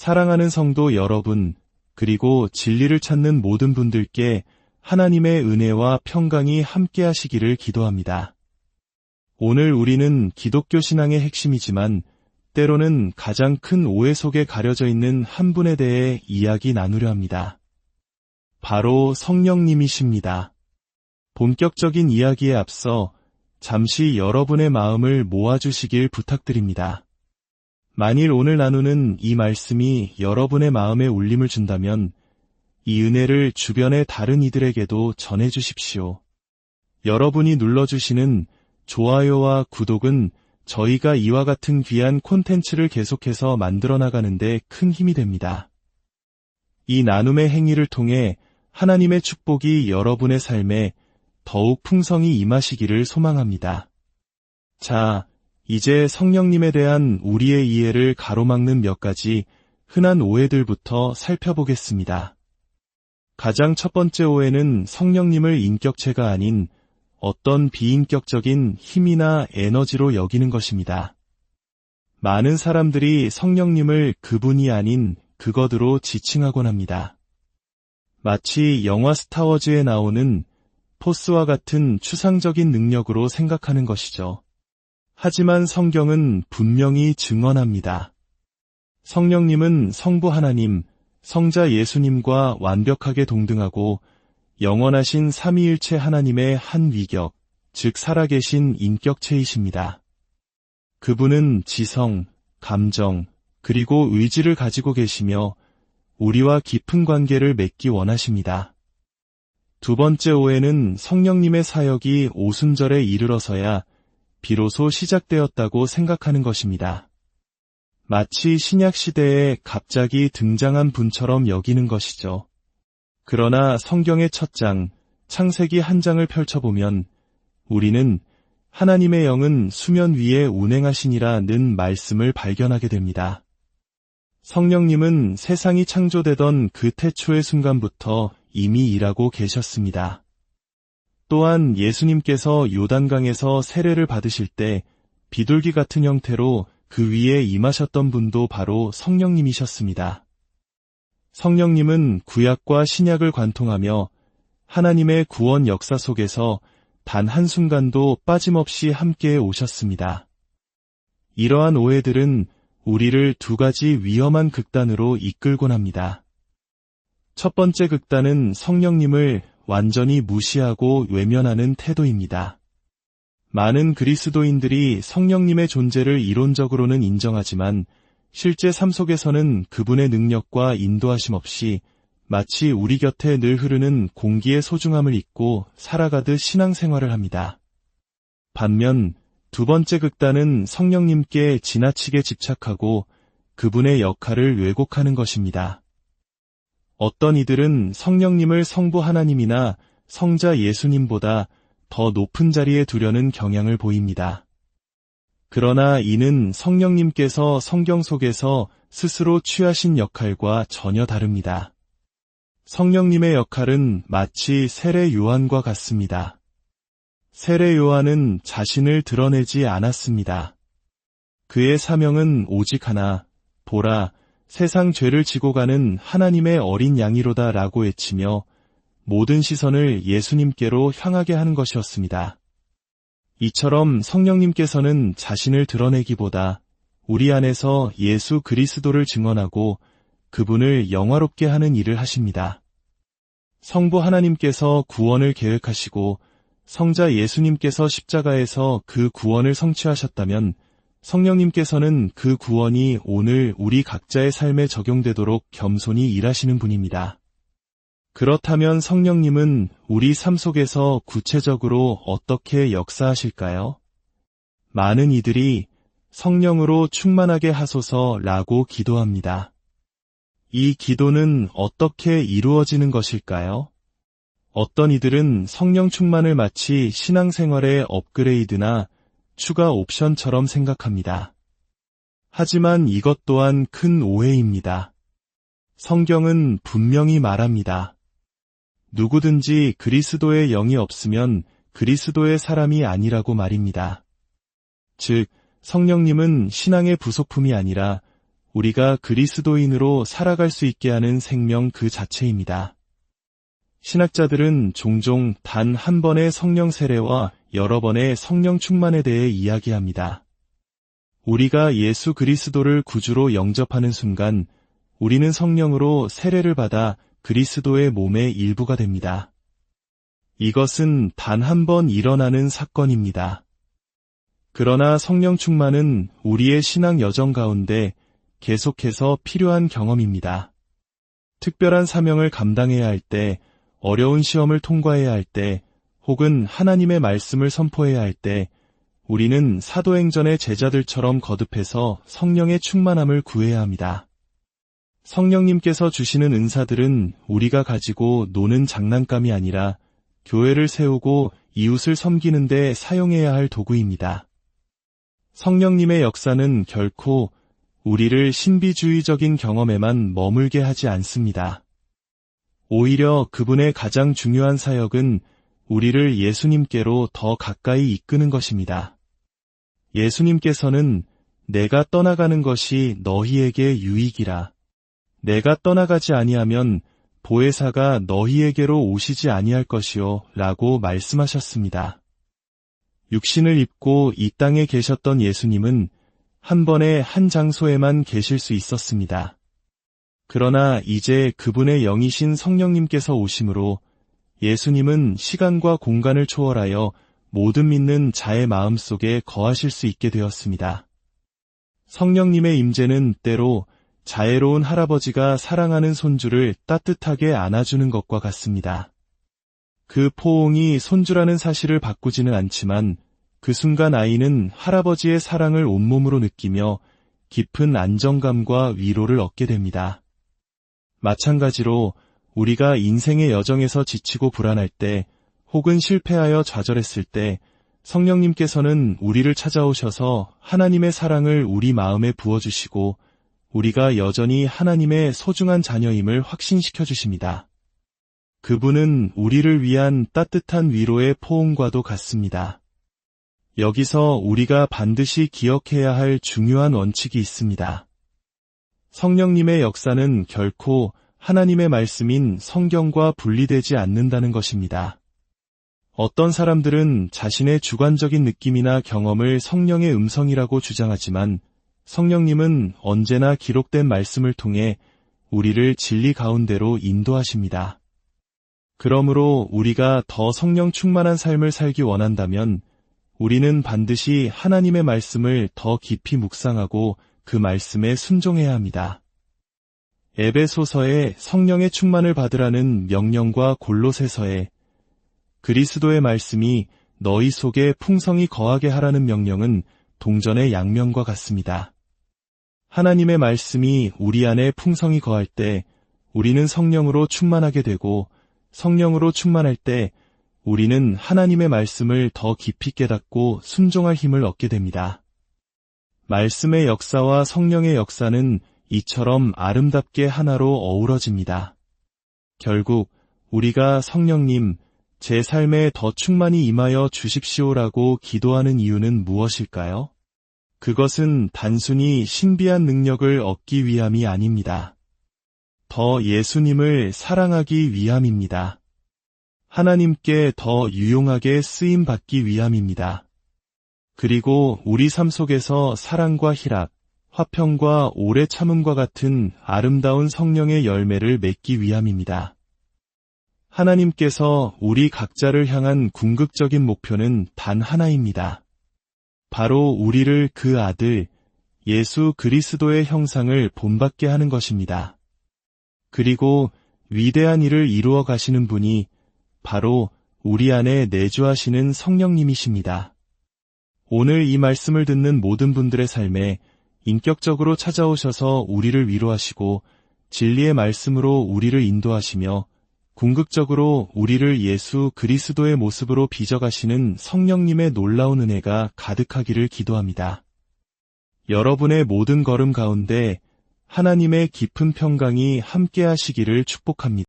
사랑하는 성도 여러분, 그리고 진리를 찾는 모든 분들께 하나님의 은혜와 평강이 함께 하시기를 기도합니다. 오늘 우리는 기독교 신앙의 핵심이지만 때로는 가장 큰 오해 속에 가려져 있는 한 분에 대해 이야기 나누려 합니다. 바로 성령님이십니다. 본격적인 이야기에 앞서 잠시 여러분의 마음을 모아주시길 부탁드립니다. 만일 오늘 나누는 이 말씀이 여러분의 마음에 울림을 준다면 이 은혜를 주변의 다른 이들에게도 전해주십시오. 여러분이 눌러주시는 좋아요와 구독은 저희가 이와 같은 귀한 콘텐츠를 계속해서 만들어 나가는데 큰 힘이 됩니다. 이 나눔의 행위를 통해 하나님의 축복이 여러분의 삶에 더욱 풍성히 임하시기를 소망합니다. 자, 이제 성령님에 대한 우리의 이해를 가로막는 몇 가지 흔한 오해들부터 살펴보겠습니다. 가장 첫 번째 오해는 성령님을 인격체가 아닌 어떤 비인격적인 힘이나 에너지로 여기는 것입니다. 많은 사람들이 성령님을 그분이 아닌 그것으로 지칭하곤 합니다. 마치 영화 스타워즈에 나오는 포스와 같은 추상적인 능력으로 생각하는 것이죠. 하지만 성경은 분명히 증언합니다. 성령님은 성부 하나님, 성자 예수님과 완벽하게 동등하고 영원하신 삼위일체 하나님의 한 위격, 즉 살아계신 인격체이십니다. 그분은 지성, 감정, 그리고 의지를 가지고 계시며 우리와 깊은 관계를 맺기 원하십니다. 두 번째 오해는 성령님의 사역이 오순절에 이르러서야 비로소 시작되었다고 생각하는 것입니다. 마치 신약시대에 갑자기 등장한 분처럼 여기는 것이죠. 그러나 성경의 첫 장, 창세기 한 장을 펼쳐보면 우리는 하나님의 영은 수면 위에 운행하시니라는 말씀을 발견하게 됩니다. 성령님은 세상이 창조되던 그 태초의 순간부터 이미 일하고 계셨습니다. 또한 예수님께서 요단강에서 세례를 받으실 때 비둘기 같은 형태로 그 위에 임하셨던 분도 바로 성령님이셨습니다. 성령님은 구약과 신약을 관통하며 하나님의 구원 역사 속에서 단 한순간도 빠짐없이 함께 오셨습니다. 이러한 오해들은 우리를 두 가지 위험한 극단으로 이끌곤 합니다. 첫 번째 극단은 성령님을 완전히 무시하고 외면하는 태도입니다. 많은 그리스도인들이 성령님의 존재를 이론적으로는 인정하지만 실제 삶 속에서는 그분의 능력과 인도하심 없이 마치 우리 곁에 늘 흐르는 공기의 소중함을 잊고 살아가듯 신앙생활을 합니다. 반면 두 번째 극단은 성령님께 지나치게 집착하고 그분의 역할을 왜곡하는 것입니다. 어떤 이들은 성령님을 성부 하나님이나 성자 예수님보다 더 높은 자리에 두려는 경향을 보입니다. 그러나 이는 성령님께서 성경 속에서 스스로 취하신 역할과 전혀 다릅니다. 성령님의 역할은 마치 세례 요한과 같습니다. 세례 요한은 자신을 드러내지 않았습니다. 그의 사명은 오직 하나, 보라, 세상 죄를 지고 가는 하나님의 어린 양이로다 라고 외치며 모든 시선을 예수님께로 향하게 하는 것이었습니다. 이처럼 성령님께서는 자신을 드러내기보다 우리 안에서 예수 그리스도를 증언하고 그분을 영화롭게 하는 일을 하십니다. 성부 하나님께서 구원을 계획하시고 성자 예수님께서 십자가에서 그 구원을 성취하셨다면 성령님께서는 그 구원이 오늘 우리 각자의 삶에 적용되도록 겸손히 일하시는 분입니다. 그렇다면 성령님은 우리 삶 속에서 구체적으로 어떻게 역사하실까요? 많은 이들이 성령으로 충만하게 하소서라고 기도합니다. 이 기도는 어떻게 이루어지는 것일까요? 어떤 이들은 성령 충만을 마치 신앙생활의 업그레이드나 추가 옵션처럼 생각합니다. 하지만 이것 또한 큰 오해입니다. 성경은 분명히 말합니다. 누구든지 그리스도의 영이 없으면 그리스도의 사람이 아니라고 말입니다. 즉, 성령님은 신앙의 부속품이 아니라 우리가 그리스도인으로 살아갈 수 있게 하는 생명 그 자체입니다. 신학자들은 종종 단 한 번의 성령 세례와 여러 번의 성령 충만에 대해 이야기합니다. 우리가 예수 그리스도를 구주로 영접하는 순간 우리는 성령으로 세례를 받아 그리스도의 몸의 일부가 됩니다. 이것은 단 한 번 일어나는 사건입니다. 그러나 성령 충만은 우리의 신앙 여정 가운데 계속해서 필요한 경험입니다. 특별한 사명을 감당해야 할 때, 어려운 시험을 통과해야 할 때, 혹은 하나님의 말씀을 선포해야 할 때, 우리는 사도행전의 제자들처럼 거듭해서 성령의 충만함을 구해야 합니다. 성령님께서 주시는 은사들은 우리가 가지고 노는 장난감이 아니라 교회를 세우고 이웃을 섬기는 데 사용해야 할 도구입니다. 성령님의 역사는 결코 우리를 신비주의적인 경험에만 머물게 하지 않습니다. 오히려 그분의 가장 중요한 사역은 우리를 예수님께로 더 가까이 이끄는 것입니다. 예수님께서는 내가 떠나가는 것이 너희에게 유익이라. 내가 떠나가지 아니하면 보혜사가 너희에게로 오시지 아니할 것이요 라고 말씀하셨습니다. 육신을 입고 이 땅에 계셨던 예수님은 한 번에 한 장소에만 계실 수 있었습니다. 그러나 이제 그분의 영이신 성령님께서 오심으로 예수님은 시간과 공간을 초월하여 모든 믿는 자의 마음속에 거하실 수 있게 되었습니다. 성령님의 임재는 때로 자애로운 할아버지가 사랑하는 손주를 따뜻하게 안아주는 것과 같습니다. 그 포옹이 손주라는 사실을 바꾸지는 않지만 그 순간 아이는 할아버지의 사랑을 온몸으로 느끼며 깊은 안정감과 위로를 얻게 됩니다. 마찬가지로 우리가 인생의 여정에서 지치고 불안할 때 혹은 실패하여 좌절했을 때 성령님께서는 우리를 찾아오셔서 하나님의 사랑을 우리 마음에 부어주시고 우리가 여전히 하나님의 소중한 자녀임을 확신시켜 주십니다. 그분은 우리를 위한 따뜻한 위로의 포옹과도 같습니다. 여기서 우리가 반드시 기억해야 할 중요한 원칙이 있습니다. 성령님의 역사는 결코 하나님의 말씀인 성경과 분리되지 않는다는 것입니다. 어떤 사람들은 자신의 주관적인 느낌이나 경험을 성령의 음성이라고 주장하지만 성령님은 언제나 기록된 말씀을 통해 우리를 진리 가운데로 인도하십니다. 그러므로 우리가 더 성령 충만한 삶을 살기 원한다면 우리는 반드시 하나님의 말씀을 더 깊이 묵상하고 그 말씀에 순종해야 합니다. 에베소서에 성령의 충만을 받으라는 명령과 골로새서에 그리스도의 말씀이 너희 속에 풍성히 거하게 하라는 명령은 동전의 양면과 같습니다. 하나님의 말씀이 우리 안에 풍성히 거할 때 우리는 성령으로 충만하게 되고 성령으로 충만할 때 우리는 하나님의 말씀을 더 깊이 깨닫고 순종할 힘을 얻게 됩니다. 말씀의 역사와 성령의 역사는 이처럼 아름답게 하나로 어우러집니다. 결국 우리가 성령님, 제 삶에 더 충만히 임하여 주십시오라고 기도하는 이유는 무엇일까요? 그것은 단순히 신비한 능력을 얻기 위함이 아닙니다. 더 예수님을 사랑하기 위함입니다. 하나님께 더 유용하게 쓰임받기 위함입니다. 그리고 우리 삶 속에서 사랑과 희락, 화평과 오래 참음과 같은 아름다운 성령의 열매를 맺기 위함입니다. 하나님께서 우리 각자를 향한 궁극적인 목표는 단 하나입니다. 바로 우리를 그 아들, 예수 그리스도의 형상을 본받게 하는 것입니다. 그리고 위대한 일을 이루어 가시는 분이 바로 우리 안에 내주하시는 성령님이십니다. 오늘 이 말씀을 듣는 모든 분들의 삶에 인격적으로 찾아오셔서 우리를 위로하시고 진리의 말씀으로 우리를 인도하시며 궁극적으로 우리를 예수 그리스도의 모습으로 빚어가시는 성령님의 놀라운 은혜가 가득하기를 기도합니다. 여러분의 모든 걸음 가운데 하나님의 깊은 평강이 함께하시기를 축복합니다.